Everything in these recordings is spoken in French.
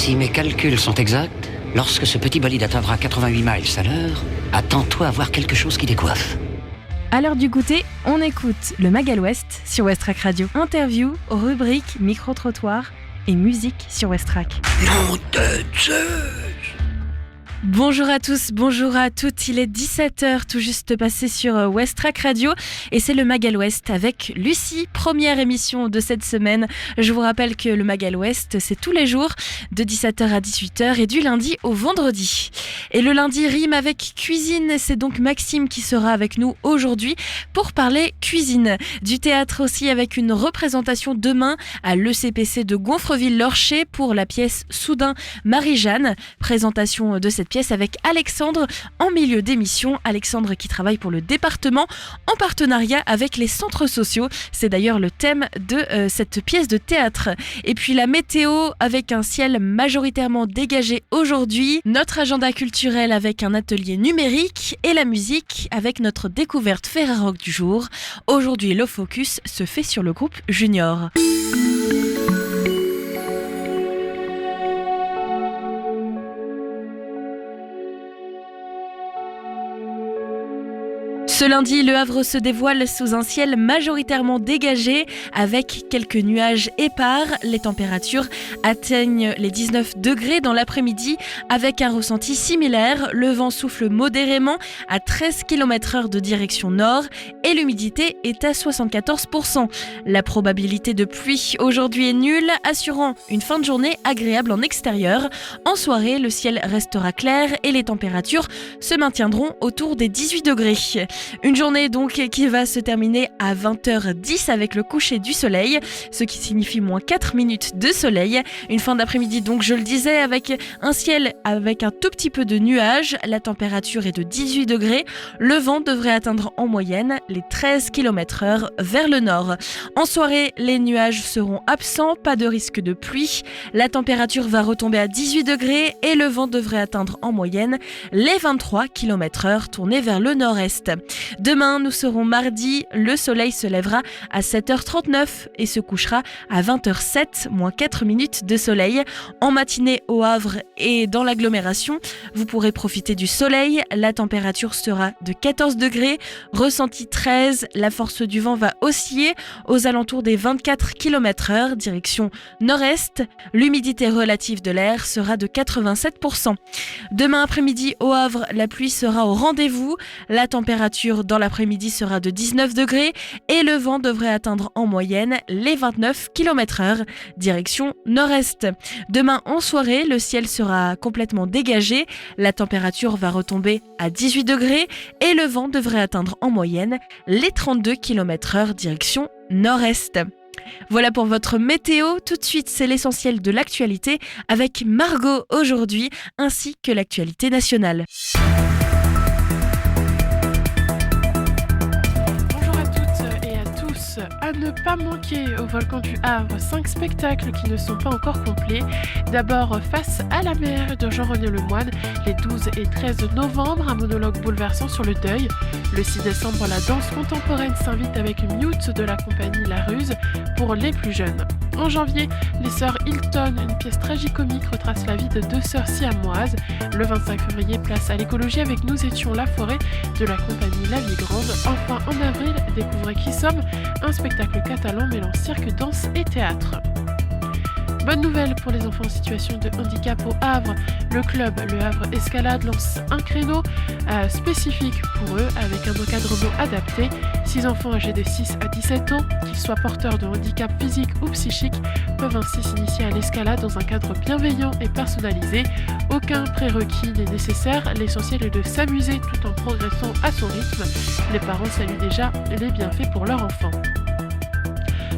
Si mes calculs sont exacts, lorsque ce petit bolide atteindra 88 miles à l'heure, attends-toi à voir quelque chose qui décoiffe. À l'heure du goûter, on écoute le Magal West sur Westrack Radio. Interview, rubrique, micro-trottoir et musique sur Westrack. Nom de Zeus! Bonjour à tous, bonjour à toutes, il est 17h tout juste passé sur Westrack Radio et c'est le Magal West avec Lucie, première émission de cette semaine. Je vous rappelle que le Magal West c'est tous les jours de 17h à 18h et du lundi au vendredi. Et le lundi rime avec cuisine, c'est donc Maxime qui sera avec nous aujourd'hui pour parler cuisine. Du théâtre aussi avec une représentation demain à l'ECPC de Gonfreville-Lorcher pour la pièce Soudain Marie-Jeanne. Présentation de cette pièce avec Alexandre en milieu d'émission. Alexandre qui travaille pour le département en partenariat avec les centres sociaux. C'est d'ailleurs le thème de cette pièce de théâtre. Et puis la météo avec un ciel majoritairement dégagé aujourd'hui. Notre agenda culturel avec un atelier numérique et la musique avec notre découverte Ferrarock du jour. Aujourd'hui, le focus se fait sur le groupe Junior. Ce lundi, Le Havre se dévoile sous un ciel majoritairement dégagé avec quelques nuages épars. Les températures atteignent les 19 degrés dans l'après-midi avec un ressenti similaire. Le vent souffle modérément à 13 km/h de direction nord et l'humidité est à 74%. La probabilité de pluie aujourd'hui est nulle, assurant une fin de journée agréable en extérieur. En soirée, le ciel restera clair et les températures se maintiendront autour des 18 degrés. Une journée donc qui va se terminer à 20h10 avec le coucher du soleil, ce qui signifie moins 4 minutes de soleil. Une fin d'après-midi donc, je le disais, avec un ciel avec un tout petit peu de nuages. La température est de 18 degrés. Le vent devrait atteindre en moyenne les 13 km/h vers le nord. En soirée, les nuages seront absents, pas de risque de pluie. La température va retomber à 18 degrés et le vent devrait atteindre en moyenne les 23 km/h tournés vers le nord-est. Demain, nous serons mardi, le soleil se lèvera à 7h39 et se couchera à 20h07, moins 4 minutes de soleil. En matinée au Havre et dans l'agglomération, vous pourrez profiter du soleil. La température sera de 14 degrés, ressenti 13. La force du vent va osciller aux alentours des 24 km/h, direction nord-est. L'humidité relative de l'air sera de 87%. Demain après-midi au Havre, la pluie sera au rendez-vous. La température dans l'après-midi sera de 19 degrés et le vent devrait atteindre en moyenne les 29 km/h, direction nord-est. Demain en soirée, le ciel sera complètement dégagé, la température va retomber à 18 degrés et le vent devrait atteindre en moyenne les 32 km/h, direction nord-est. Voilà pour votre météo. Tout de suite, c'est l'essentiel de l'actualité avec Margot aujourd'hui, ainsi que l'actualité nationale. À ne pas manquer au Volcan du Havre, 5 spectacles qui ne sont pas encore complets. D'abord, Face à la mer de Jean-René Lemoine, les 12 et 13 novembre, un monologue bouleversant sur le deuil. Le 6 décembre, la danse contemporaine s'invite avec Mute de la compagnie La Ruse pour les plus jeunes. En janvier, les sœurs Hilton, une pièce tragicomique, retrace la vie de deux sœurs siamoises. Le 25 février, place à l'écologie avec Nous étions la forêt de la compagnie La Vie Grande. Enfin, en avril, découvrez Qui sommes, un spectacle catalan mêlant cirque, danse et théâtre. Bonne nouvelle pour les enfants en situation de handicap au Havre. Le club Le Havre Escalade lance un créneau spécifique pour eux avec un encadrement adapté. 6 enfants âgés de 6 à 17 ans, qu'ils soient porteurs de handicap physique ou psychique, peuvent ainsi s'initier à l'escalade dans un cadre bienveillant et personnalisé. Aucun prérequis n'est nécessaire, l'essentiel est de s'amuser tout en progressant à son rythme. Les parents saluent déjà les bienfaits pour leur enfant.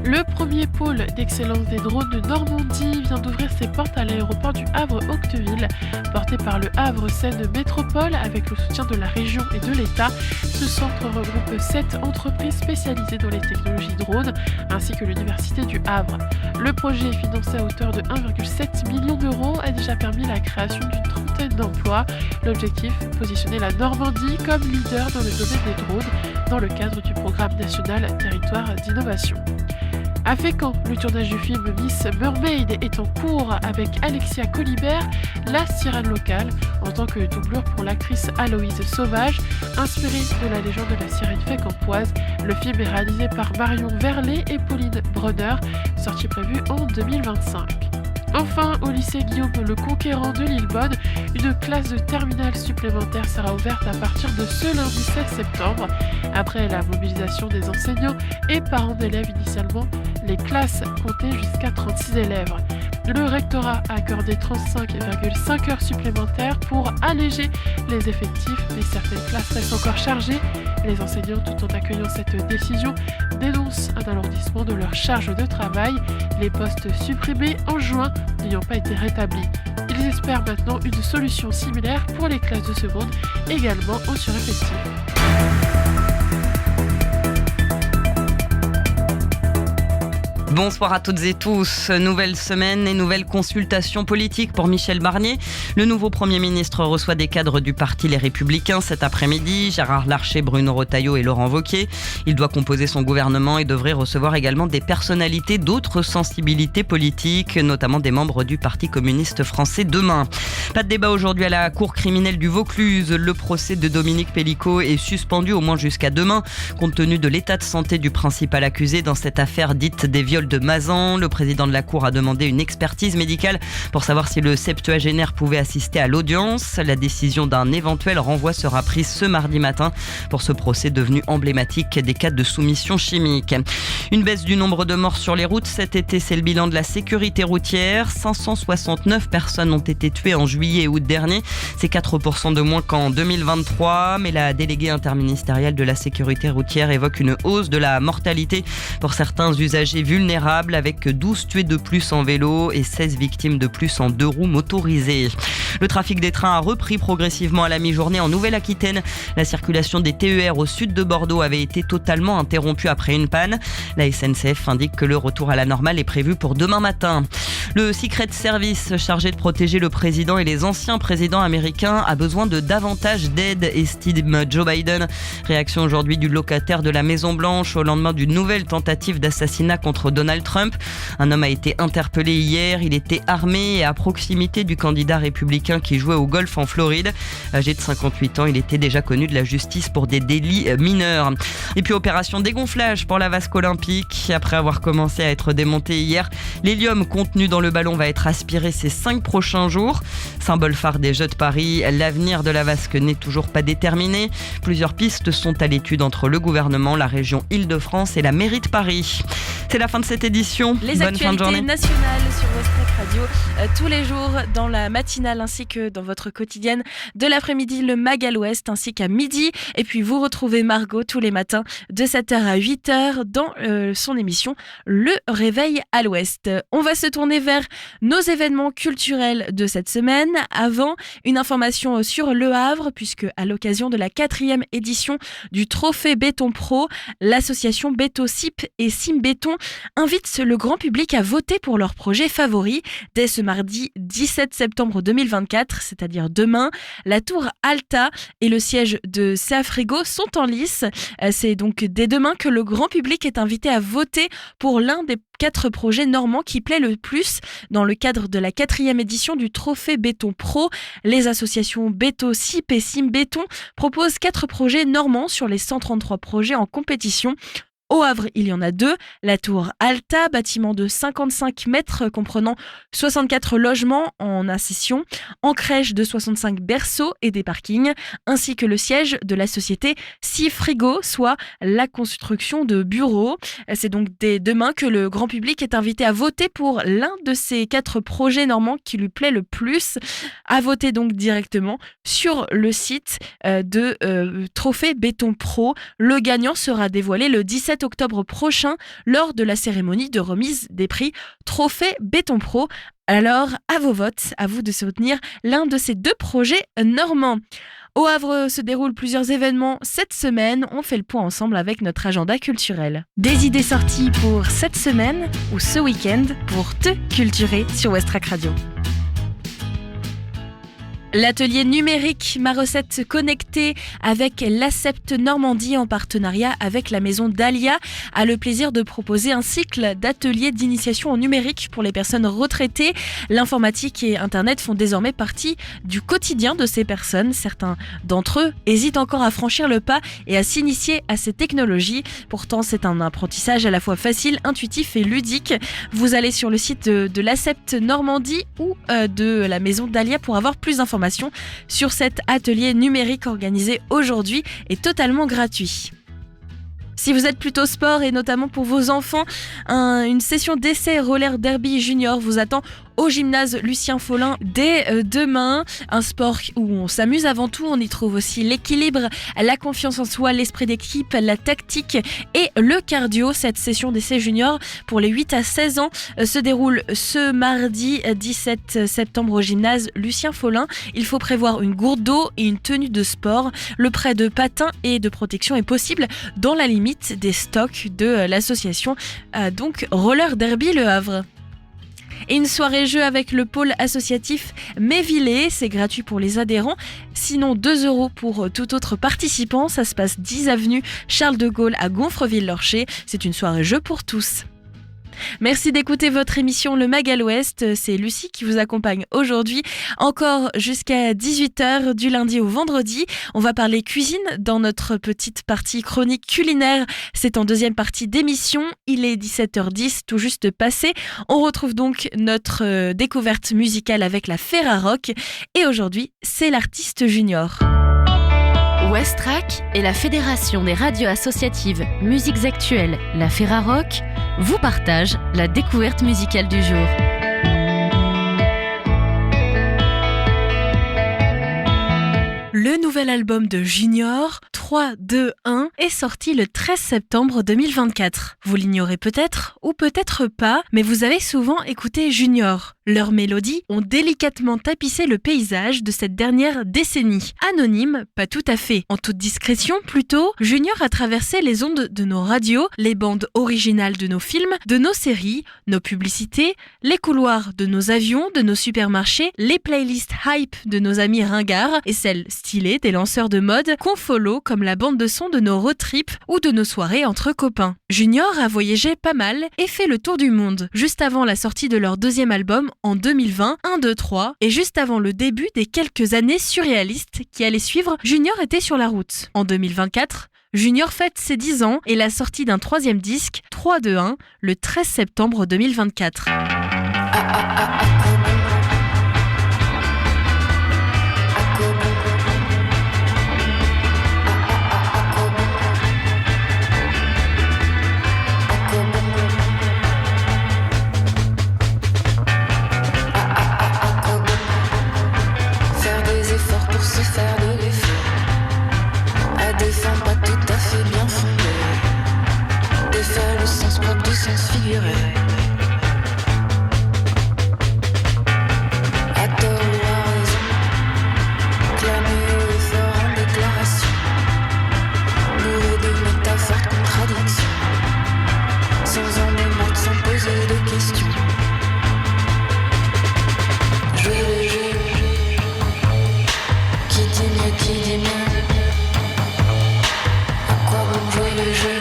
Le premier pôle d'excellence des drones de Normandie vient d'ouvrir ses portes à l'aéroport du Havre-Octeville. Porté par le Havre Seine Métropole avec le soutien de la région et de l'État, ce centre regroupe 7 entreprises spécialisées dans les technologies drones ainsi que l'Université du Havre. Le projet, financé à hauteur de 1,7 million d'euros, a déjà permis la création d'une trentaine d'emplois. L'objectif, positionner la Normandie comme leader dans le domaine des drones dans le cadre du programme national Territoire d'innovation. À Fécamp, le tournage du film Miss Mermaid est en cours avec Alexia Colibert, la sirène locale, en tant que doublure pour l'actrice Aloïse Sauvage. Inspirée de la légende de la sirène fécampoise, le film est réalisé par Marion Verlet et Pauline Brunner, sortie prévue en 2025. Enfin, au lycée Guillaume le Conquérant de Lillebonne, une classe de terminale supplémentaire sera ouverte à partir de ce lundi 7 septembre. Après la mobilisation des enseignants et parents d'élèves initialement, les classes comptaient jusqu'à 36 élèves. Le rectorat a accordé 35,5 heures supplémentaires pour alléger les effectifs, mais certaines classes restent encore chargées. Les enseignants, tout en accueillant cette décision, dénoncent un alourdissement de leur charge de travail, les postes supprimés en juin n'ayant pas été rétablis. Ils espèrent maintenant une solution similaire pour les classes de seconde, également en sureffectif. Bonsoir à toutes et tous. Nouvelle semaine et nouvelle consultation politique pour Michel Barnier. Le nouveau Premier ministre reçoit des cadres du parti Les Républicains cet après-midi. Gérard Larcher, Bruno Retailleau et Laurent Wauquiez. Il doit composer son gouvernement et devrait recevoir également des personnalités d'autres sensibilités politiques, notamment des membres du Parti communiste français demain. Pas de débat aujourd'hui à la cour criminelle du Vaucluse. Le procès de Dominique Pellicot est suspendu au moins jusqu'à demain, compte tenu de l'état de santé du principal accusé dans cette affaire dite des viols de Mazan. Le président de la Cour a demandé une expertise médicale pour savoir si le septuagénaire pouvait assister à l'audience. La décision d'un éventuel renvoi sera prise ce mardi matin pour ce procès devenu emblématique des cas de soumission chimique. Une baisse du nombre de morts sur les routes cet été, c'est le bilan de la sécurité routière. 569 personnes ont été tuées en juillet et août dernier. C'est 4% de moins qu'en 2023. Mais la déléguée interministérielle de la sécurité routière évoque une hausse de la mortalité pour certains usagers vulnérables, avec 12 tués de plus en vélo et 16 victimes de plus en 2 roues motorisées. Le trafic des trains a repris progressivement à la mi-journée en Nouvelle-Aquitaine. La circulation des TER au sud de Bordeaux avait été totalement interrompue après une panne. La SNCF indique que le retour à la normale est prévu pour demain matin. Le Secret Service, chargé de protéger le président et les anciens présidents américains, a besoin de davantage d'aide, estime Joe Biden. Réaction aujourd'hui du locataire de la Maison-Blanche au lendemain d'une nouvelle tentative d'assassinat contre Donald Trump. Un homme a été interpellé hier. Il était armé et à proximité du candidat républicain qui jouait au golf en Floride. Âgé de 58 ans, il était déjà connu de la justice pour des délits mineurs. Et puis opération dégonflage pour la vasque olympique. Après avoir commencé à être démonté hier, l'hélium contenu dans le ballon va être aspiré ces 5 prochains jours. Symbole phare des Jeux de Paris, l'avenir de la vasque n'est toujours pas déterminé. Plusieurs pistes sont à l'étude entre le gouvernement, la région Île-de-France et la mairie de Paris. C'est la fin de cette édition. Les Bonne fin de journée. actualités nationales sur Westrack Radio tous les jours dans la matinale ainsi que dans votre quotidienne de l'après-midi, le Mag à l'Ouest ainsi qu'à midi. Et puis vous retrouvez Margot tous les matins de 7h à 8h dans son émission Le Réveil à l'Ouest. On va se tourner vers nos événements culturels de cette semaine. Avant, une information sur Le Havre puisque à l'occasion de la 4e édition du Trophée Béton Pro, l'association Bétosip et Simbéton invite le grand public à voter pour leur projet favori. Dès ce mardi 17 septembre 2024, c'est-à-dire demain, la tour Alta et le siège de CA Frigo sont en lice. C'est donc dès demain que le grand public est invité à voter pour l'un des 4 projets normands qui plaît le plus dans le cadre de la 4e édition du Trophée Béton Pro. Les associations Bétosip et Simbéton proposent 4 projets normands sur les 133 projets en compétition. Au Havre, il y en a 2. La tour Alta, bâtiment de 55 mètres comprenant 64 logements en accession, en crèche de 65 berceaux et des parkings, ainsi que le siège de la société CA Frigo, soit la construction de bureaux. C'est donc dès demain que le grand public est invité à voter pour l'un de ces 4 projets normands qui lui plaît le plus. À voter donc directement sur le site de Trophée Béton Pro. Le gagnant sera dévoilé le 17 octobre prochain lors de la cérémonie de remise des prix Trophée Béton Pro. Alors, à vos votes, à vous de soutenir l'un de ces 2 projets normands. Au Havre se déroulent plusieurs événements cette semaine. On fait le point ensemble avec notre agenda culturel. Des idées sorties pour cette semaine ou ce week-end pour te culturer sur Westrack Radio. L'atelier numérique Ma Recette Connectée avec l'Accept Normandie en partenariat avec la maison Dahlia a le plaisir de proposer un cycle d'ateliers d'initiation au numérique pour les personnes retraitées. L'informatique et Internet font désormais partie du quotidien de ces personnes. Certains d'entre eux hésitent encore à franchir le pas et à s'initier à ces technologies. Pourtant, c'est un apprentissage à la fois facile, intuitif et ludique. Vous allez sur le site de l'Accept Normandie ou de la maison Dahlia pour avoir plus d'informations sur cet atelier numérique organisé aujourd'hui et totalement gratuit. Si vous êtes plutôt sport et notamment pour vos enfants, une session d'essai roller derby junior vous attend au gymnase Lucien Follin dès demain. Un sport où on s'amuse avant tout, on y trouve aussi l'équilibre, la confiance en soi, l'esprit d'équipe, la tactique et le cardio. Cette session d'essai junior pour les 8 à 16 ans se déroule ce mardi 17 septembre au gymnase Lucien Follin. Il faut prévoir une gourde d'eau et une tenue de sport. Le prêt de patins et de protection est possible dans la limite des stocks de l'association donc Roller Derby Le Havre. Et une soirée jeu avec le pôle associatif Mévillé, c'est gratuit pour les adhérents, sinon 2 € pour tout autre participant. Ça se passe 10 avenue Charles de Gaulle à Gonfreville-Lorcher. C'est une soirée jeu pour tous. Merci d'écouter votre émission Le Mag à l'Ouest, c'est Lucie qui vous accompagne aujourd'hui, encore jusqu'à 18h du lundi au vendredi. On va parler cuisine dans notre petite partie chronique culinaire, c'est en deuxième partie d'émission, il est 17h10 tout juste passé. On retrouve donc notre découverte musicale avec la Ferrarock et aujourd'hui c'est l'artiste junior. Westrack et la Fédération des radios associatives Musiques Actuelles, la Ferrarock, vous partagent la découverte musicale du jour. Le nouvel album de Junior, 3, 2, 1, est sorti le 13 septembre 2024. Vous l'ignorez peut-être ou peut-être pas, mais vous avez souvent écouté Junior. Leurs mélodies ont délicatement tapissé le paysage de cette dernière décennie. Anonyme, pas tout à fait. En toute discrétion, plutôt, Junior a traversé les ondes de nos radios, les bandes originales de nos films, de nos séries, nos publicités, les couloirs de nos avions, de nos supermarchés, les playlists hype de nos amis ringards et celles stylées des lanceurs de mode qu'on follow comme la bande de son de nos road trips ou de nos soirées entre copains. Junior a voyagé pas mal et fait le tour du monde, juste avant la sortie de leur deuxième album en 2020, 1, 2, 3, et juste avant le début des quelques années surréalistes qui allaient suivre, Junior était sur la route. En 2024, Junior fête ses 10 ans et la sortie d'un troisième disque, 3, 2, 1, le 13 septembre 2024. Se faire de l'effet à des fins pas tout à fait bien fondées, défaire le sens propre du sens figuré, à tort ou à raison, clamer haut et fort en déclaration, bourré de métaphores de contradictions, sans en mémoire, sans poser de questions. Jouer le jeu. Qui dit mieux? À quoi bon jouer le jeu?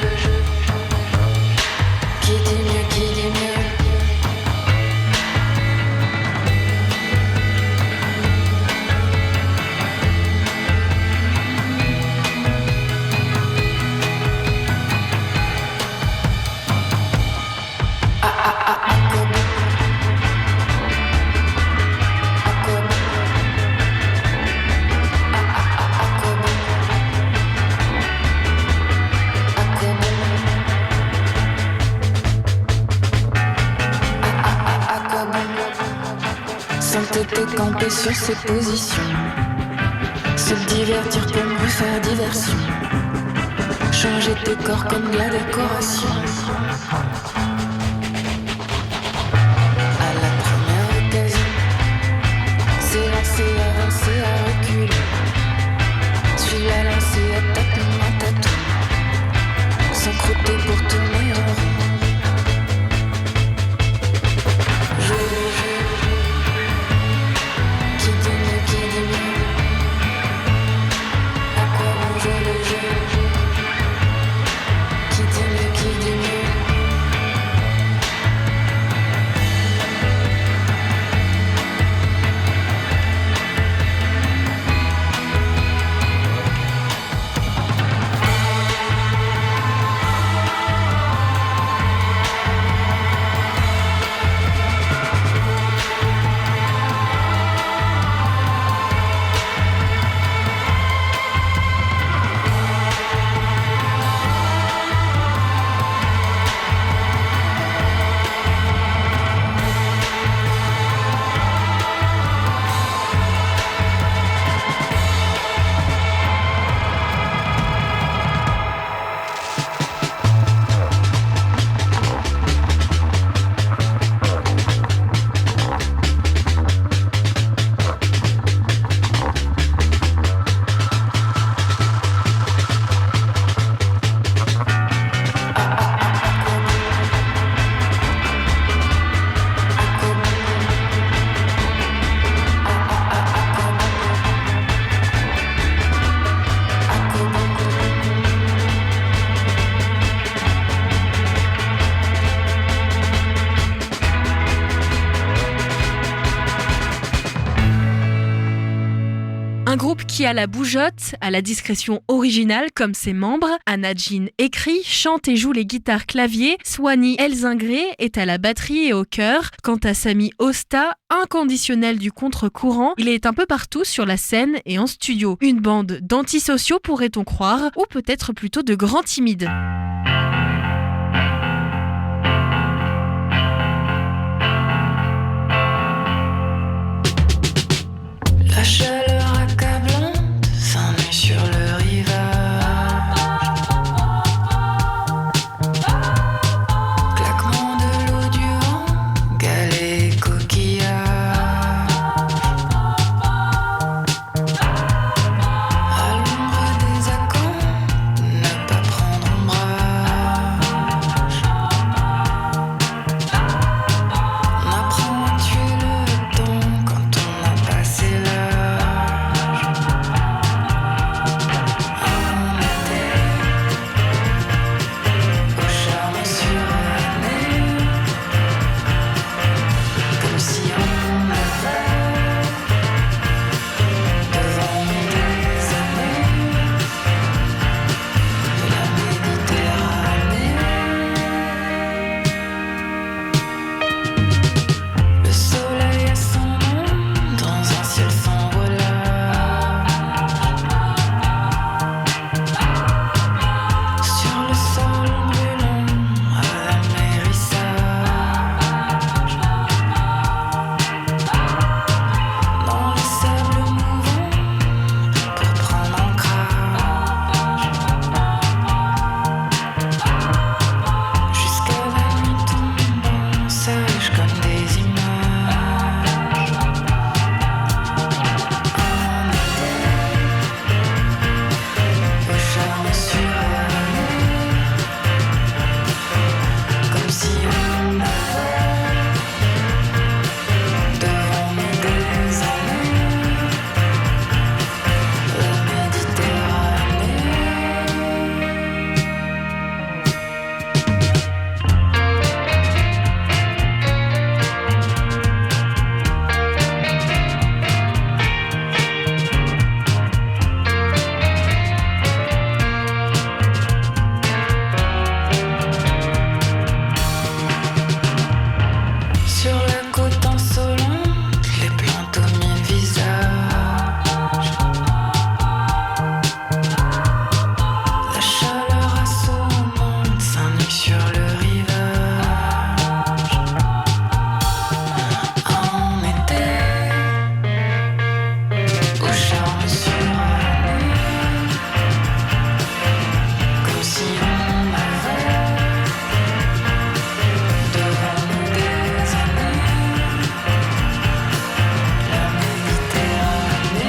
Qui dit mieux? Qui dit mieux? À quoi bon? S'entêter camper sur ses positions, se divertir pour mieux faire diversion, changer tes corps comme de la décoration. À la première occasion, s'élancer, avancer, à reculer, suis la lancée à tâtons, à tâtons, s'encrouter pour tourner en rond. Jouer le jeu. Qui dit mieux? Un groupe qui a la bougeotte, a la discrétion originale comme ses membres. Anna Jean écrit, chante et joue les guitares claviers. Swanny Elzingré est à la batterie et au chœur. Quant à Sami Osta, inconditionnel du contre-courant, il est un peu partout sur la scène et en studio. Une bande d'antisociaux pourrait-on croire, ou peut-être plutôt de grands timides. La chaleur accablante s'ennuie sur le rivage. Claquement de l'eau du vent, galets et coquillages. À l'ombre des acants, ne pas prendre ombrage. On apprend à tuer le temps quand on a passé l'âge. En été, au charme suranné, comme si on avait devant nous des années de la Méditerranée. Le soleil a son nom dans un ciel sans relâche. Sur le sol brûlant à l'amérissage. Dans les sables mouvants pour prendre ancrage. Jusqu'à la nuit tombant, sage comme des images. En été, au charme suranné, comme si on avait devant nous des années la Méditerranée. Sur la côte insolente, les plantes aux mille visages. La chaleur assommante s'ennuie sur le rivage. En été, au charme suranné, comme si on avait devant nous des années la Méditerranée.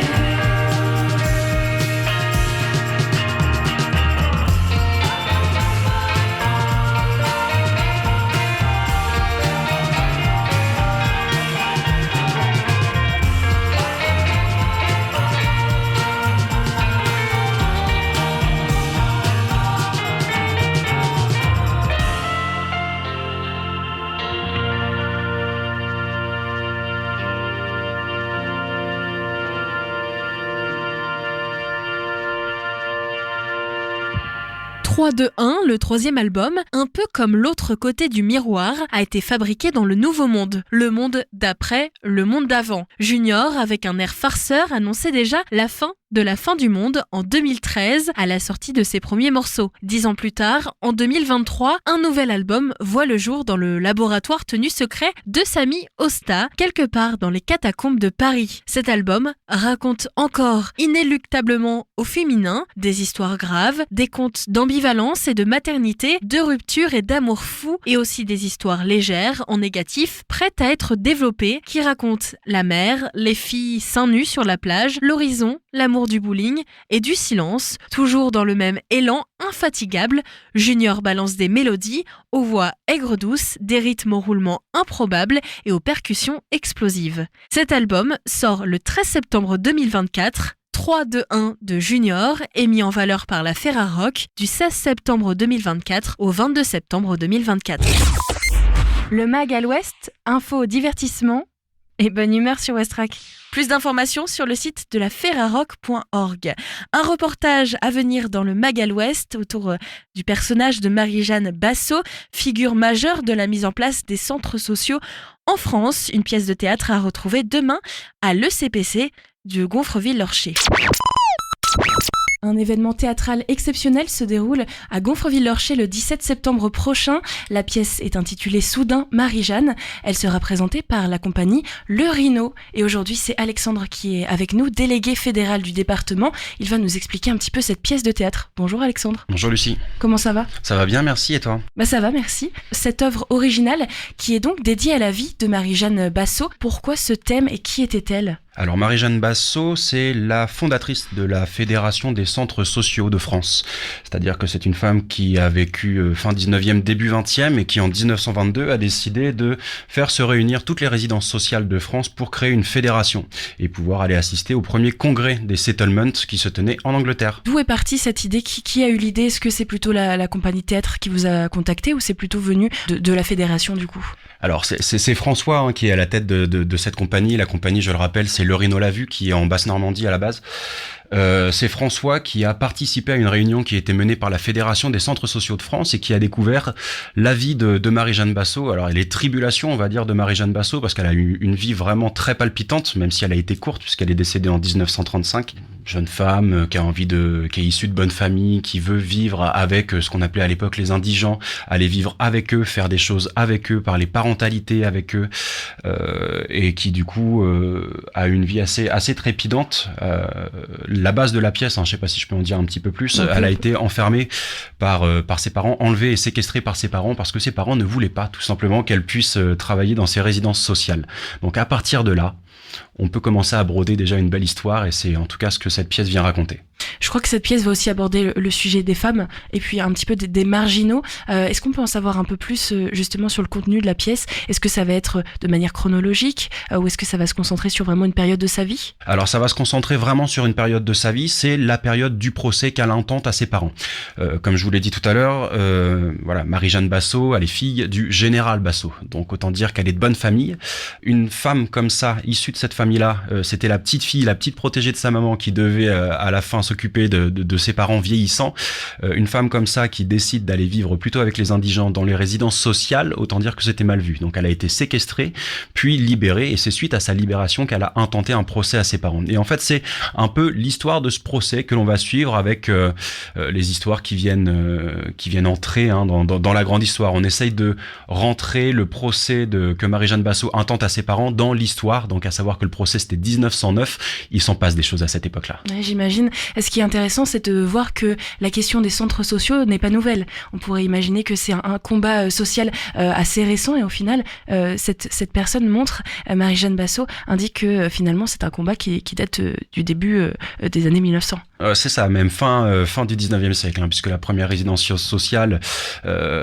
« 3-2-1, le troisième album, un peu comme l'autre côté du miroir, a été fabriqué dans le nouveau monde. Le monde d'après, le monde d'avant. Junior, avec un air farceur, annonçait déjà la fin de la fin du monde en 2013 à la sortie de ses premiers morceaux. 10 ans plus tard, en 2023, un nouvel album voit le jour dans le laboratoire tenu secret de Sami Osta, quelque part dans les catacombes de Paris. Cet album raconte encore inéluctablement au féminin des histoires graves, des contes d'ambivalence et de maternité, de rupture et d'amour fou, et aussi des histoires légères, en négatif, prêtes à être développées, qui racontent la mer, les filles seins nus sur la plage, l'horizon, l'amour du bowling et du silence. Toujours dans le même élan infatigable, Junior balance des mélodies aux voix aigres-douces, des rythmes au roulement improbable et aux percussions explosives. Cet album sort le 13 septembre 2024. 3-2-1 de Junior est mis en valeur par la Ferrarock du 16 septembre 2024 au 22 septembre 2024. Le Mag à l'Ouest, info divertissement, et bonne humeur sur Westrack. Plus d'informations sur le site de la ferrarock.org. Un reportage à venir dans le Magal Ouest autour du personnage de Marie-Jeanne Basso, figure majeure de la mise en place des centres sociaux en France. Une pièce de théâtre à retrouver demain à l'ECPC de Gonfreville-Lorcher. Un événement théâtral exceptionnel se déroule à Gonfreville-Lorcher le 17 septembre prochain. La pièce est intitulée Soudain Marie-Jeanne. Elle sera présentée par la compagnie Le Rhino. Et aujourd'hui, c'est Alexandre qui est avec nous, délégué fédéral du département. Il va nous expliquer un petit peu cette pièce de théâtre. Bonjour Alexandre. Bonjour Lucie. Comment ça va ? Ça va bien, merci, et toi ? Ça va, merci. Cette œuvre originale qui est donc dédiée à la vie de Marie-Jeanne Basso. Pourquoi ce thème et qui était-elle ? Alors Marie-Jeanne Basso, c'est la fondatrice de la Fédération des centres sociaux de France. C'est-à-dire que c'est une femme qui a vécu fin 19e, début 20e et qui en 1922 a décidé de faire se réunir toutes les résidences sociales de France pour créer une fédération et pouvoir aller assister au premier congrès des settlements qui se tenait en Angleterre. D'où est partie cette idée ? Qui a eu l'idée ? Est-ce que c'est plutôt la compagnie de théâtre qui vous a contacté ou c'est plutôt venu de la fédération du coup ? Alors c'est François qui est à la tête de cette compagnie. La compagnie, je le rappelle, c'est Le Rhino L'a Vue qui est en Basse-Normandie à la base. C'est François qui a participé à une réunion qui a été menée par la Fédération des centres sociaux de France et qui a découvert la vie de Marie-Jeanne Basso. Alors, et les tribulations, on va dire, de Marie-Jeanne Basso, parce qu'elle a eu une vie vraiment très palpitante, même si elle a été courte, puisqu'elle est décédée en 1935. Jeune femme qui est issue de bonne famille, qui veut vivre avec ce qu'on appelait à l'époque les indigents, aller vivre avec eux, faire des choses avec eux, parler parentalité avec eux, et qui du coup a une vie assez trépidante. La base de la pièce, je sais pas si je peux en dire un petit peu plus, elle a été enfermée par ses parents, enlevée et séquestrée par ses parents parce que ses parents ne voulaient pas tout simplement qu'elle puisse travailler dans ces résidences sociales. Donc à partir de là, on peut commencer à broder déjà une belle histoire et c'est en tout cas ce que cette pièce vient raconter. Je crois que cette pièce va aussi aborder le sujet des femmes et puis un petit peu des marginaux. Est-ce qu'on peut en savoir un peu plus justement sur le contenu de la pièce ? Est-ce que ça va être de manière chronologique ou est-ce que ça va se concentrer sur vraiment une période de sa vie ? Alors ça va se concentrer vraiment sur une période de sa vie, c'est la période du procès qu'elle intente à ses parents. Comme je vous l'ai dit tout à l'heure, voilà, Marie-Jeanne Basso, elle est fille du général Basso, donc autant dire qu'elle est de bonne famille. Une femme comme ça, issue de cette famille-là, c'était la petite fille, la petite protégée de sa maman qui devait à la fin s'occuper de ses parents vieillissants. Une femme comme ça qui décide d'aller vivre plutôt avec les indigents dans les résidences sociales, autant dire que c'était mal vu. Donc elle a été séquestrée, puis libérée, et c'est suite à sa libération qu'elle a intenté un procès à ses parents. Et en fait, c'est un peu l'histoire de ce procès que l'on va suivre avec les histoires qui viennent entrer dans la grande histoire. On essaye de rentrer le procès que Marie-Jeanne Basso intente à ses parents dans l'histoire, donc à savoir que le procès c'était 1909, il s'en passe des choses à cette époque-là. Ouais, j'imagine. Ce qui est intéressant, c'est de voir que la question des centres sociaux n'est pas nouvelle. On pourrait imaginer que c'est un combat social assez récent et au final, cette personne montre, Marie-Jeanne Basso, indique que finalement c'est un combat qui date du début des années 1900. C'est ça, même fin du 19e siècle, puisque la première résidence sociale,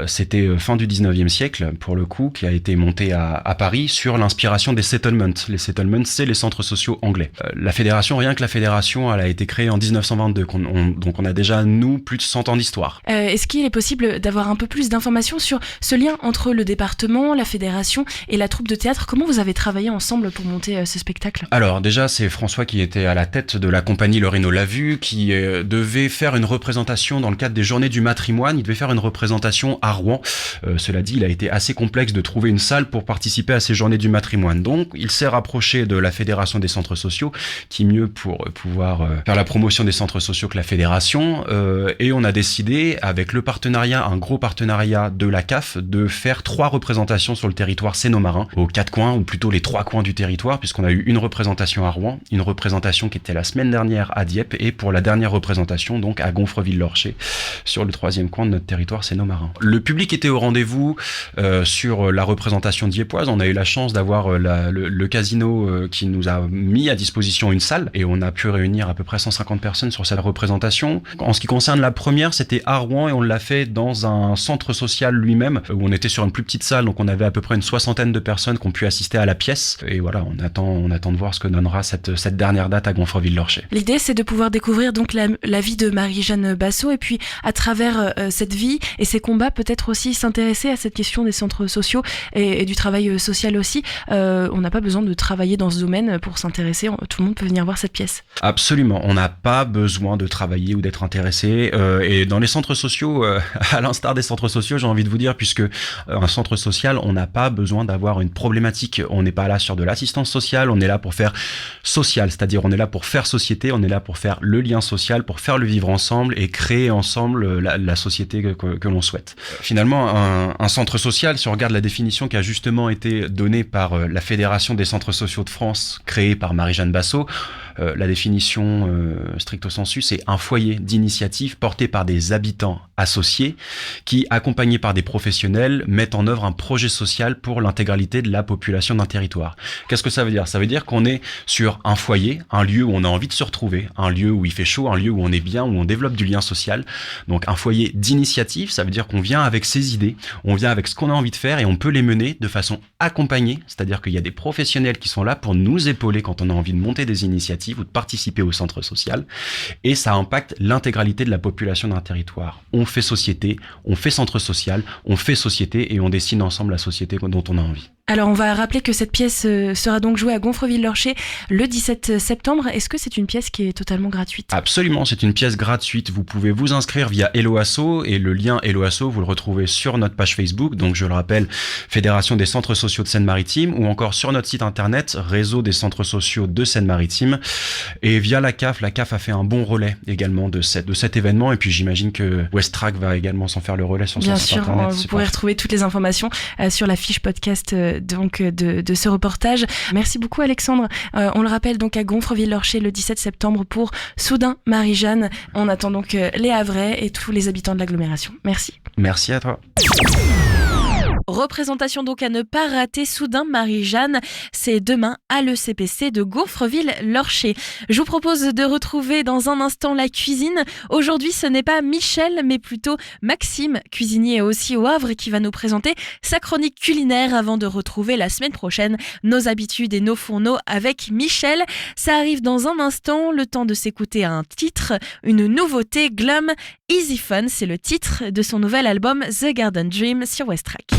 c'était fin du 19e siècle, pour le coup, qui a été montée à Paris sur l'inspiration des settlements. Les settlements, c'est les centres sociaux anglais. La fédération, rien que la fédération, elle a été créée en 1922, donc on a déjà, nous, plus de 100 ans d'histoire. Est-ce qu'il est possible d'avoir un peu plus d'informations sur ce lien entre le département, la fédération et la troupe de théâtre ? Comment vous avez travaillé ensemble pour monter ce spectacle ? Alors déjà, c'est François qui était à la tête de la compagnie Le Rhino L'a Vue, qui devait faire une représentation dans le cadre des Journées du Matrimoine. Il devait faire une représentation à Rouen. Cela dit, il a été assez complexe de trouver une salle pour participer à ces Journées du Matrimoine. Donc, il s'est rapproché de la Fédération des centres sociaux, qui mieux pour pouvoir faire la promotion des centres sociaux que la Fédération. Et on a décidé, avec le partenariat, un gros partenariat de la CAF, de faire 3 représentations sur le territoire sénomarin, aux 4 coins, ou plutôt les 3 coins du territoire, puisqu'on a eu une représentation à Rouen, une représentation qui était la semaine dernière à Dieppe, et pour la dernière représentation, donc à Gonfreville-Lorcher, sur le 3e coin de notre territoire sénomarin. Le public était au rendez-vous sur la représentation diepoise. On a eu la chance d'avoir le casino qui nous a mis à disposition une salle, et on a pu réunir à peu près 150 personnes sur cette représentation. En ce qui concerne la première, c'était à Rouen, et on l'a fait dans un centre social lui-même, où on était sur une plus petite salle, donc on avait à peu près une 60aine de personnes qui ont pu assister à la pièce. Et voilà, on attend de voir ce que donnera cette dernière date à Gonfreville-Lorcher. L'idée, c'est de pouvoir découvrir découvrir donc la vie de Marie-Jeanne Basso et puis à travers cette vie et ses combats peut-être aussi s'intéresser à cette question des centres sociaux et du travail social aussi. On n'a pas besoin de travailler dans ce domaine pour s'intéresser, tout le monde peut venir voir cette pièce. Absolument, on n'a pas besoin de travailler ou d'être intéressé et dans les centres sociaux, à l'instar des centres sociaux, j'ai envie de vous dire, puisque un centre social, on n'a pas besoin d'avoir une problématique, on n'est pas là sur de l'assistance sociale, on est là pour faire social, c'est-à-dire on est là pour faire société, on est là pour faire le lien social, pour faire le vivre ensemble et créer ensemble la société que l'on souhaite. Finalement, un centre social, si on regarde la définition qui a justement été donnée par la Fédération des centres sociaux de France, créée par Marie-Jeanne Basso, la définition stricto sensu, c'est un foyer d'initiative porté par des habitants associés qui, accompagnés par des professionnels, mettent en œuvre un projet social pour l'intégralité de la population d'un territoire. Qu'est-ce que ça veut dire ? Ça veut dire qu'on est sur un foyer, un lieu où on a envie de se retrouver, un lieu où il fait chaud, un lieu où on est bien, où on développe du lien social. Donc un foyer d'initiative, ça veut dire qu'on vient avec ses idées, on vient avec ce qu'on a envie de faire et on peut les mener de façon accompagnée, c'est-à-dire qu'il y a des professionnels qui sont là pour nous épauler quand on a envie de monter des initiatives ou de participer au centre social et ça impacte l'intégralité de la population d'un territoire. On fait société, on fait centre social, on fait société et on dessine ensemble la société dont on a envie. Alors on va rappeler que cette pièce sera donc jouée à Gonfreville-Lorcher le 17 septembre. Est-ce que c'est une pièce qui est totalement gratuite ? Absolument, c'est une pièce gratuite. Vous pouvez vous inscrire via Hello Asso et le lien Hello Asso, vous le retrouvez sur notre page Facebook, donc je le rappelle, Fédération des centres sociaux de Seine-Maritime, ou encore sur notre site internet, Réseau des centres sociaux de Seine-Maritime. Et via la CAF a fait un bon relais également de cet événement et puis j'imagine que Westrack va également s'en faire le relais sur son site internet. Bien sûr, vous pourrez retrouver toutes les informations sur la fiche podcast donc de ce reportage. Merci beaucoup Alexandre. On le rappelle donc à Gonfreville-Lorcher le 17 septembre pour Soudain Marie-Jeanne. On attend donc les Havrais et tous les habitants de l'agglomération. Merci. Merci à toi. Représentation donc à ne pas rater, Soudain Marie-Jeanne, c'est demain à l'ECPC de Gonfreville-Lorcher. Je vous propose de retrouver dans un instant la cuisine. Aujourd'hui, ce n'est pas Michel, mais plutôt Maxime, cuisinier aussi au Havre, qui va nous présenter sa chronique culinaire avant de retrouver la semaine prochaine nos habitudes et nos fourneaux avec Michel. Ça arrive dans un instant, le temps de s'écouter un titre, une nouveauté, Glum, Easy Fun, c'est le titre de son nouvel album The Garden Dream sur Westrack.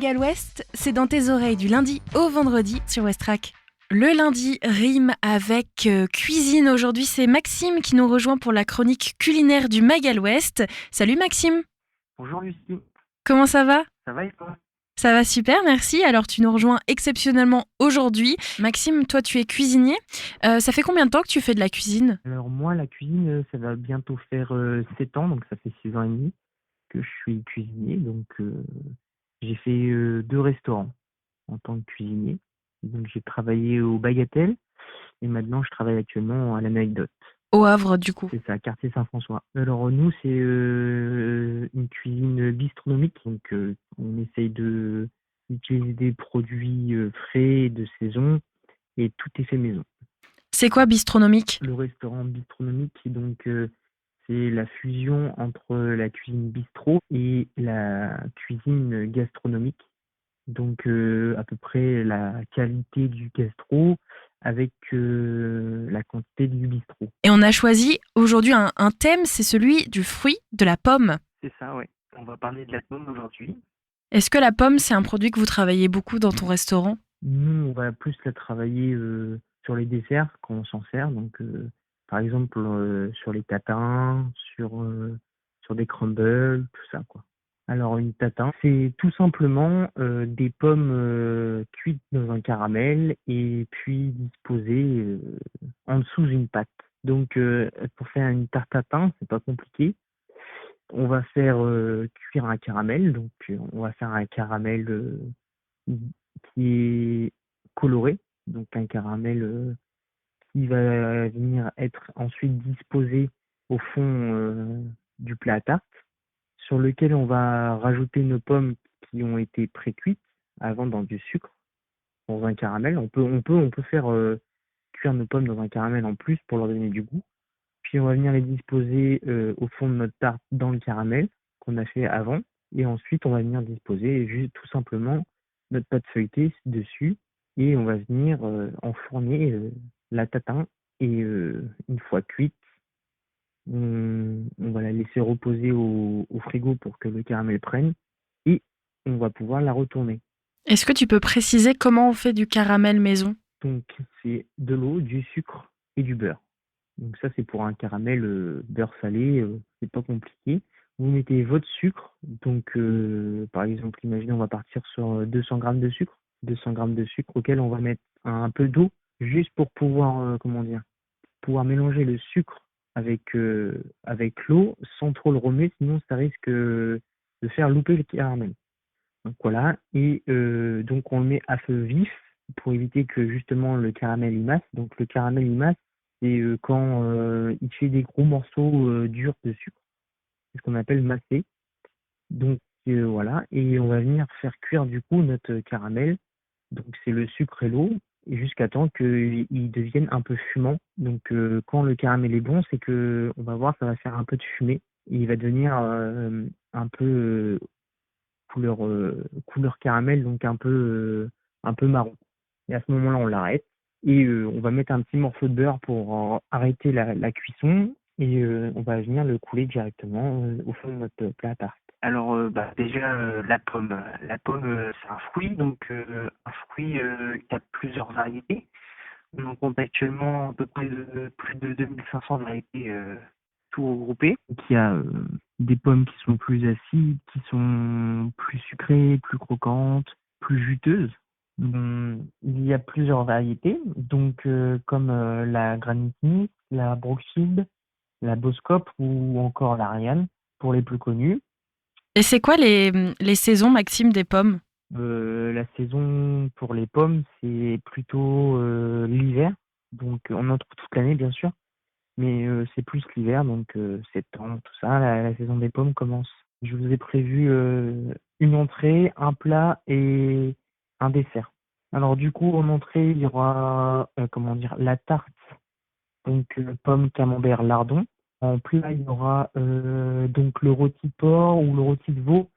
Magal West, c'est dans tes oreilles du lundi au vendredi sur Westrack. Le lundi rime avec cuisine. Aujourd'hui, c'est Maxime qui nous rejoint pour la chronique culinaire du Magal West. Salut Maxime. Bonjour Lucie, Comment ça va ? ça va et toi? Ça va super, merci. Alors, tu nous rejoins exceptionnellement aujourd'hui. Maxime, toi, tu es cuisinier. Ça fait combien de temps que tu fais de la cuisine ? Alors moi, la cuisine, ça va bientôt faire 7 ans, donc ça fait 6 ans et demi que je suis cuisinier. Donc j'ai fait 2 restaurants en tant que cuisinier. Donc j'ai travaillé au Bagatelle et maintenant je travaille actuellement à l'Anecdote. Au Havre, du coup. C'est ça, quartier Saint-François. Alors nous, c'est une cuisine bistronomique, donc on essaye d'utiliser des produits frais de saison et tout est fait maison. C'est quoi bistronomique ? Le restaurant bistronomique, donc c'est la fusion entre la cuisine bistrot et la cuisine gastronomique. Donc à peu près la qualité du gastro avec la quantité du bistrot. Et on a choisi aujourd'hui un thème, c'est celui du fruit, de la pomme. C'est ça, ouais. On va parler de la pomme aujourd'hui. Est-ce que la pomme, c'est un produit que vous travaillez beaucoup dans ton restaurant ? Nous, on va plus la travailler sur les desserts quand on s'en sert. Donc, par exemple, sur les tatins, sur des crumbles, tout ça, quoi. Alors, une tatin, c'est tout simplement des pommes cuites dans un caramel et puis disposées en dessous d'une pâte. Donc, pour faire une tarte tatin, c'est pas compliqué. On va faire cuire un caramel. Donc, on va faire un caramel qui est coloré. Donc, un caramel qui va venir être ensuite disposé au fond du plat à tarte, sur lequel on va rajouter nos pommes qui ont été pré-cuites avant dans du sucre, dans un caramel. On peut faire cuire nos pommes dans un caramel en plus pour leur donner du goût. Puis on va venir les disposer au fond de notre tarte dans le caramel qu'on a fait avant. Et ensuite, on va venir disposer juste tout simplement notre pâte feuilletée dessus. Et on va venir enfourner la tatin. Et une fois cuite, on va la laisser reposer au frigo pour que le caramel prenne. Et on va pouvoir la retourner. Est-ce que tu peux préciser comment on fait du caramel maison ? Donc, c'est de l'eau, du sucre et du beurre. Donc ça, c'est pour un caramel beurre salé, c'est pas compliqué. Vous mettez votre sucre, donc par exemple, imaginez on va partir sur 200 grammes de sucre. 200 grammes de sucre auquel on va mettre un peu d'eau, juste pour pouvoir, pouvoir mélanger le sucre avec l'eau sans trop le remuer, sinon ça risque de faire louper le caramel. Donc voilà, et donc on le met à feu vif pour éviter que justement le caramel y masse. Donc le caramel y masse, c'est quand il fait des gros morceaux durs de sucre, c'est ce qu'on appelle masser. Donc voilà, et on va venir faire cuire du coup notre caramel. Donc c'est le sucre et l'eau, et jusqu'à temps qu'ils deviennent un peu fumants. Donc quand le caramel est bon, c'est que on va voir ça va faire un peu de fumée et il va devenir un peu couleur caramel, donc un peu marron. Et à ce moment-là, on l'arrête et on va mettre un petit morceau de beurre pour arrêter la cuisson et on va venir le couler directement au fond de notre plat à tarte. Alors déjà la pomme. La pomme c'est un fruit, donc un fruit qui a plusieurs variétés. On compte actuellement à peu près plus de 2500 variétés tout regroupées. Donc il y a des pommes qui sont plus acides, qui sont plus sucrées, plus croquantes, plus juteuses. Il y a plusieurs variétés, donc comme la Granny Smith, la Brookfield, la Boscop ou encore l'Ariane pour les plus connus. Et c'est quoi les saisons, Maxime, des pommes ? La saison pour les pommes, c'est plutôt l'hiver. Donc on en trouve toute l'année bien sûr, mais c'est plus l'hiver, donc septembre, tout ça, la saison des pommes commence. Je vous ai prévu une entrée, un plat et un dessert. Alors du coup en entrée il y aura la tarte, donc pomme, camembert, lardon. En plat il y aura donc le rôti de porc ou le rôti de veau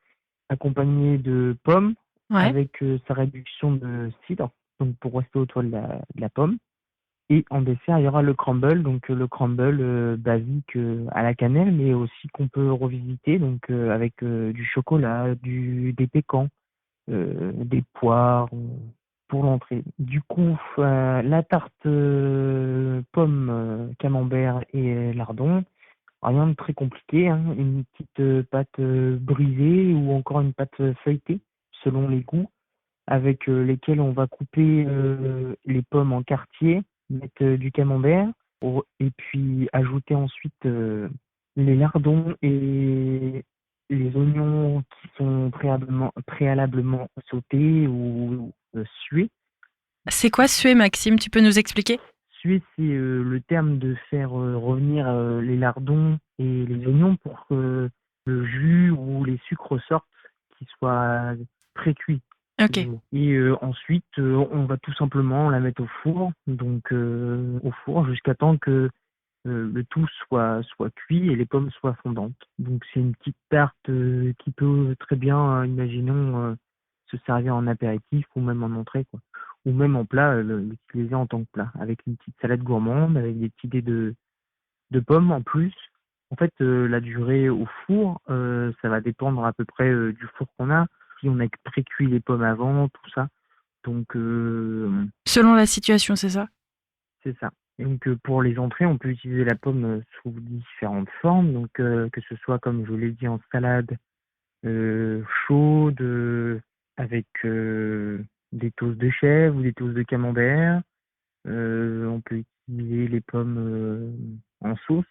accompagné de pommes. Ouais. Avec sa réduction de cidre, donc pour rester autour de la pomme. Et en dessert, il y aura le crumble, donc le crumble basique à la cannelle, mais aussi qu'on peut revisiter, donc avec du chocolat, des pécans, des poires pour l'entrée. Du coup, la tarte pomme, camembert et lardon, rien de très compliqué, hein. Une petite pâte brisée ou encore une pâte feuilletée, selon les goûts, avec lesquels on va couper les pommes en quartiers, mettre du camembert, et puis ajouter ensuite les lardons et les oignons qui sont préalablement sautés ou sués. C'est quoi suer, Maxime? Tu peux nous expliquer? Suer, c'est le terme de faire revenir les lardons et les oignons pour que le jus ou les sucres sortent, qu'ils soient pré-cuits. Ok. Et ensuite, on va tout simplement la mettre au four, donc au four jusqu'à temps que le tout soit cuit et les pommes soient fondantes. Donc c'est une petite tarte qui peut très bien, imaginons, se servir en apéritif ou même en entrée, quoi. Ou même en plat, l'utiliser en tant que plat, avec une petite salade gourmande, avec des petits dés de pommes en plus. En fait, la durée au four, ça va dépendre à peu près du four qu'on a. Si on a pré-cuit les pommes avant, tout ça. Donc, Selon la situation, c'est ça? c'est ça. Donc, pour les entrées, on peut utiliser la pomme sous différentes formes. Donc, que ce soit, comme je l'ai dit, en salade chaude, avec des toasts de chèvre ou des toasts de camembert. On peut utiliser les pommes en sauce.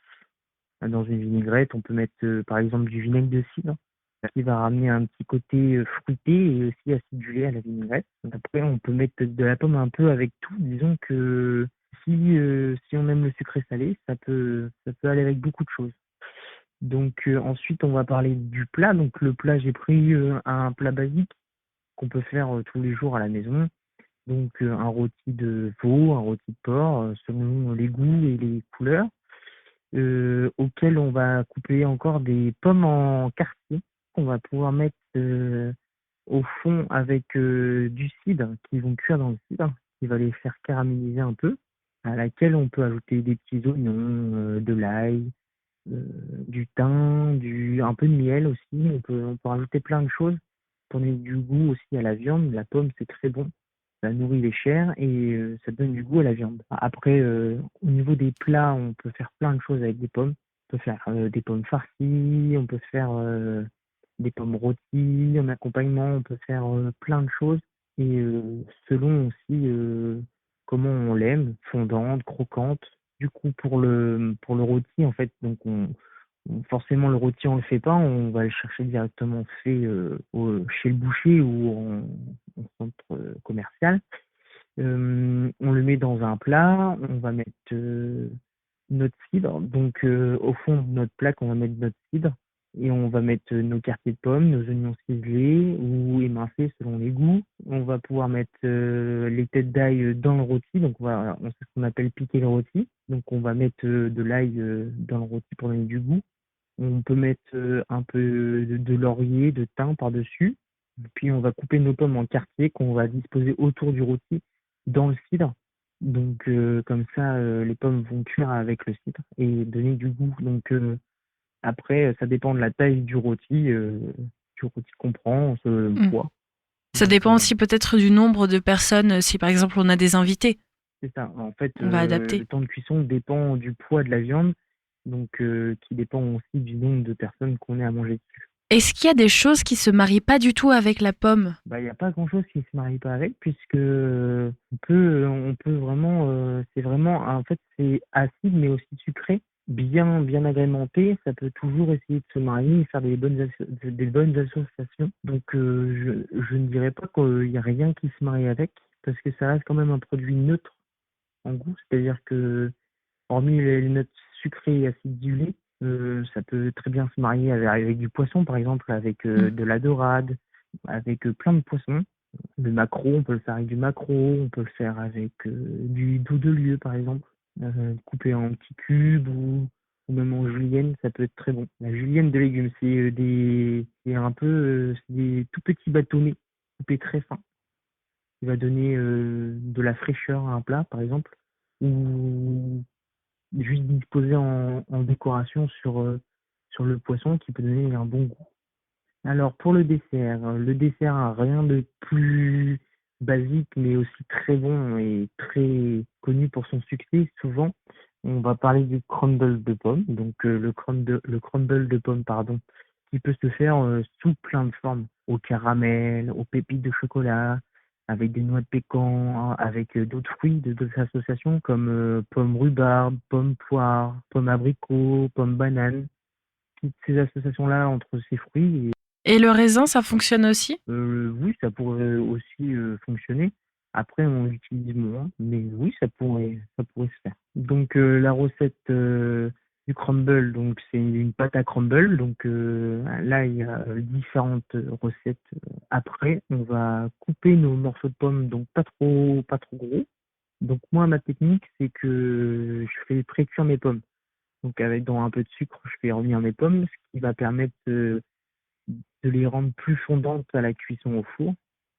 Dans une vinaigrette, on peut mettre par exemple du vinaigre de cidre qui va ramener un petit côté fruité et aussi acidulé à la vinaigrette. Après, on peut mettre de la pomme un peu avec tout. Disons que si on aime le sucré salé, ça peut aller avec beaucoup de choses. Donc ensuite, on va parler du plat. Donc le plat, j'ai pris un plat basique qu'on peut faire tous les jours à la maison. Donc un rôti de veau, un rôti de porc, selon les goûts et les couleurs, auquel on va couper encore des pommes en quartier qu'on va pouvoir mettre au fond avec du cidre, qui vont cuire dans le cidre, qui va les faire caraméliser un peu, à laquelle on peut ajouter des petits oignons, de l'ail, du thym, un peu de miel aussi. On peut rajouter plein de choses pour donner du goût aussi à la viande. La pomme, c'est très bon. Ça nourrit les chairs et ça donne du goût à la viande. Après, au niveau des plats, on peut faire plein de choses avec des pommes. On peut faire des pommes farcies, on peut faire des pommes rôties en accompagnement, on peut faire plein de choses. Et selon aussi comment on l'aime, fondante, croquante. Du coup, pour le rôti, en fait, donc forcément le rôti on le fait pas, on va le chercher directement fait chez le boucher ou en centre commercial. On le met dans un plat, on va mettre notre cidre. Donc au fond de notre plat, on va mettre notre cidre et on va mettre nos quartiers de pommes, nos oignons ciselés ou émincés selon les goûts. On va pouvoir mettre les têtes d'ail dans le rôti, donc on sait ce qu'on appelle piquer le rôti. Donc on va mettre de l'ail dans le rôti pour donner du goût. On peut mettre un peu de laurier, de thym par-dessus. Puis on va couper nos pommes en quartiers qu'on va disposer autour du rôti dans le cidre. Donc comme ça, les pommes vont cuire avec le cidre et donner du goût. Donc après, ça dépend de la taille du rôti qu'on prend, le poids. Ça dépend aussi peut-être du nombre de personnes, si par exemple on a des invités. C'est ça. En fait, On va adapter. le temps de cuisson dépend du poids de la viande, donc qui dépend aussi du nombre de personnes qu'on ait à manger dessus. Est-ce qu'il y a des choses qui se marient pas du tout avec la pomme? Il n'y a pas grand-chose qui se marie pas avec, puisque on peut vraiment, c'est vraiment, en fait, c'est acide mais aussi sucré, bien agrémenté. Ça peut toujours essayer de se marier et faire des bonnes associations. Donc, je ne dirais pas qu'il n'y a rien qui se marie avec, parce que ça reste quand même un produit neutre en goût, c'est-à-dire que hormis les notes sucrées et acidulées, ça peut très bien se marier avec du poisson, par exemple, avec de la dorade, avec plein de poissons. Le maquereau, on peut le faire avec du maquereau, on peut le faire avec du dos de lieu, par exemple, coupé en petits cubes ou même en julienne, ça peut être très bon. La julienne de légumes, c'est des tout petits bâtonnets coupés très fins, qui va donner de la fraîcheur à un plat, par exemple, ou juste disposé en décoration sur le poisson qui peut donner un bon goût. Alors pour le dessert a rien de plus basique, mais aussi très bon et très connu pour son succès. Souvent, on va parler du crumble de pommes, donc le crumble de pommes, pardon, qui peut se faire sous plein de formes, au caramel, aux pépites de chocolat, avec des noix de pécan, avec d'autres fruits de d'autres associations comme pommes rhubarbe, pommes poire, pommes abricot, pommes banane. Toutes ces associations-là entre ces fruits. Et le raisin, ça fonctionne aussi? Oui, ça pourrait aussi, fonctionner. Après, on l'utilise moins, mais oui, ça pourrait se faire. Donc, la recette, du crumble, donc c'est une pâte à crumble. Donc, là, il y a différentes recettes. Après, on va couper nos morceaux de pommes, donc pas trop gros. Donc moi, ma technique, c'est que je fais pré-cuire mes pommes. Donc avec dans un peu de sucre, je fais revenir mes pommes, ce qui va permettre de les rendre plus fondantes à la cuisson au four.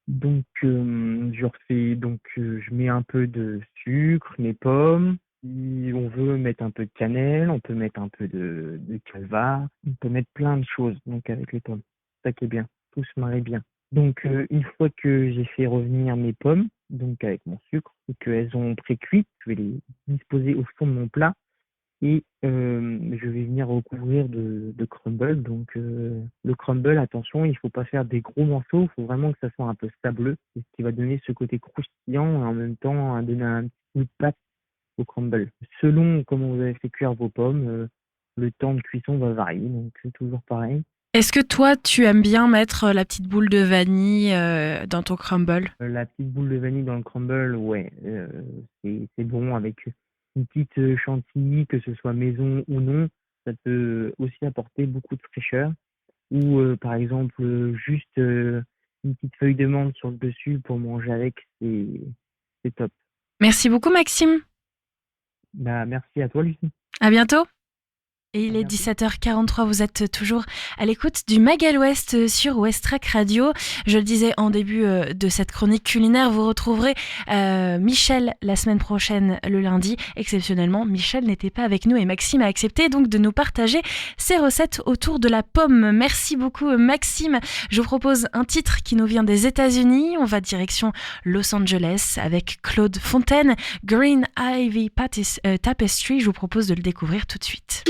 Donc, je mets un peu de sucre, mes pommes. Si on veut mettre un peu de cannelle, on peut mettre un peu de calva, on peut mettre plein de choses donc avec les pommes. Ça qui est bien, tout se marie bien. Donc, une fois que j'ai fait revenir mes pommes, donc avec mon sucre, et qu'elles ont pré-cuit, je vais les disposer au fond de mon plat et je vais venir recouvrir de crumble. Donc le crumble, attention, il faut pas faire des gros morceaux, il faut vraiment que ça soit un peu sableux, c'est ce qui va donner ce côté croustillant et en même temps donner un petit coup de pâte au crumble. Selon comment vous avez fait cuire vos pommes, le temps de cuisson va varier, donc c'est toujours pareil. Est-ce que toi, tu aimes bien mettre la petite boule de vanille dans ton crumble? La petite boule de vanille dans le crumble, ouais, c'est bon avec une petite chantilly, que ce soit maison ou non, ça peut aussi apporter beaucoup de fraîcheur. Ou par exemple, juste une petite feuille de menthe sur le dessus pour manger avec, c'est top. Merci beaucoup, Maxime. Bah, merci à toi, Lucie. À bientôt. Et il À est bientôt. 17h43, vous êtes toujours à l'écoute du Magal Ouest sur Westrack Radio. Je le disais en début de cette chronique culinaire, vous retrouverez Michel la semaine prochaine, le lundi. Exceptionnellement, Michel n'était pas avec nous et Maxime a accepté donc de nous partager ses recettes autour de la pomme. Merci beaucoup Maxime. Je vous propose un titre qui nous vient des États-Unis. On va direction Los Angeles avec Claude Fontaine, Green Ivy Tapestry. Je vous propose de le découvrir tout de suite.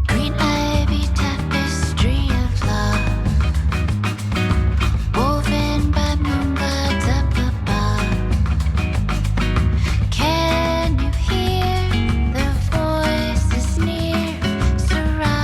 Green ivy tapestry of love, woven by moonbuds up above. Can you hear the voices near, surrounding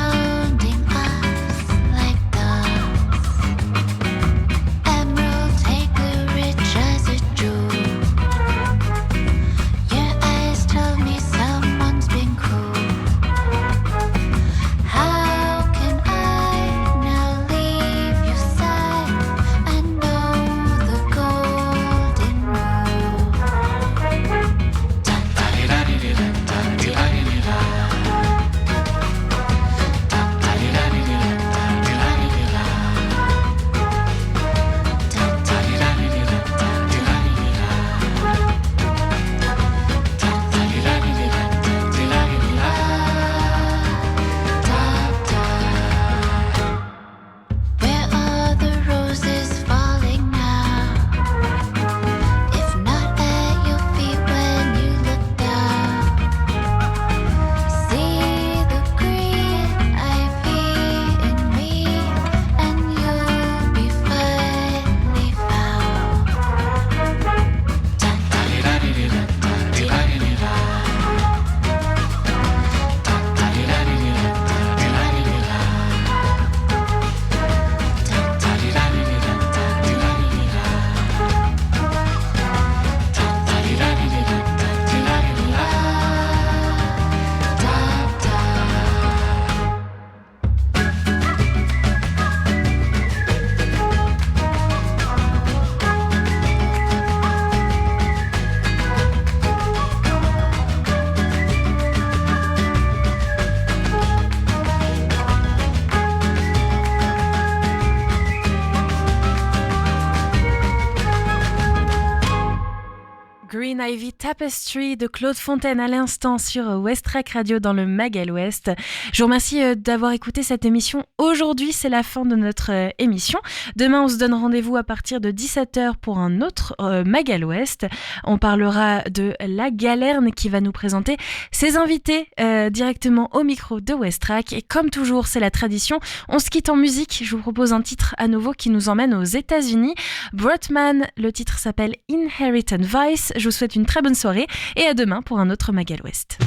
Green Ivy Tapestry de Claude Fontaine à l'instant sur Westrack Radio dans le Magal Ouest. Je vous remercie d'avoir écouté cette émission. Aujourd'hui, c'est la fin de notre émission. Demain, on se donne rendez-vous à partir de 17h pour un autre Magal Ouest. On parlera de La Galerne qui va nous présenter ses invités directement au micro de Westrack. Et comme toujours, c'est la tradition. On se quitte en musique. Je vous propose un titre à nouveau qui nous emmène aux États-Unis. Brotman, le titre s'appelle Inherent Vice. Je vous souhaite une très bonne soirée et à demain pour un autre Magal Ouest.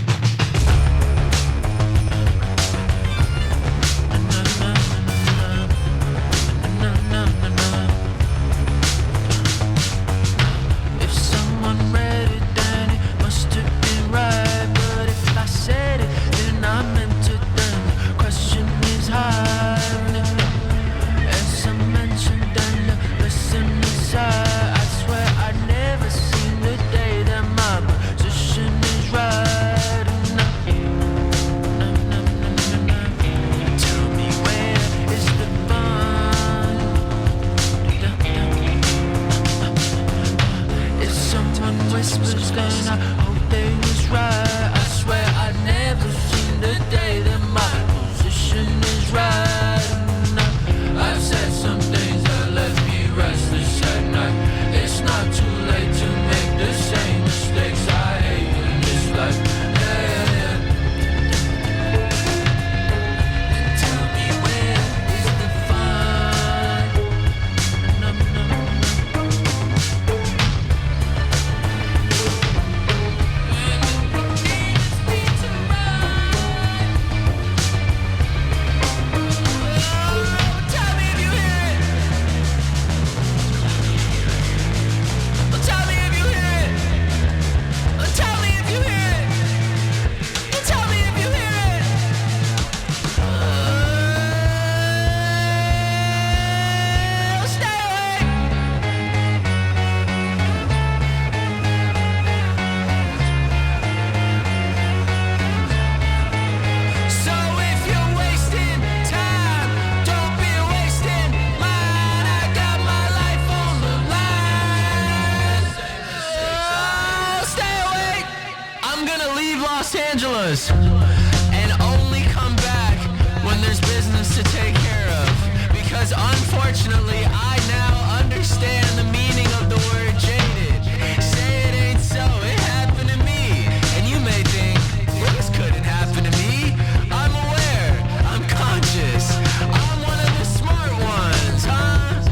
Los Angeles and only come back when there's business to take care of, because unfortunately I now understand the meaning of the word jaded. Say it ain't so, it happened to me, and you may think, well, this couldn't happen to me. I'm aware, I'm conscious, I'm one of the smart ones, huh?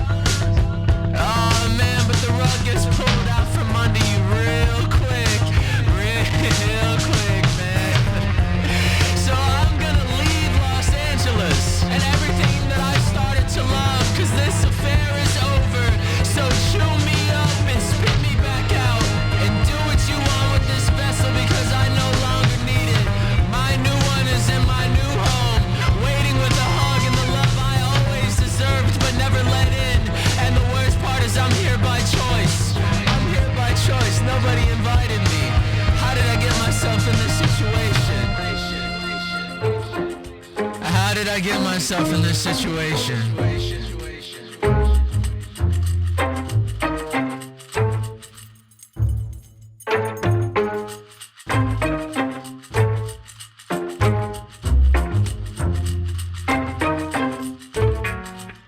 Oh man, but the rug gets pulled out from under you real quick, real quick, man. So I'm gonna leave Los Angeles and everything that I started to love, cause this affair is over. So chew me up and spit me back out, and do what you want with this vessel, because I no longer need it. My new one is in my new home, waiting with the hug and the love I always deserved but never let in. And the worst part is I'm here by choice. I'm here by choice, nobody invited me. How did I get myself in this situation? How did I get myself in this situation?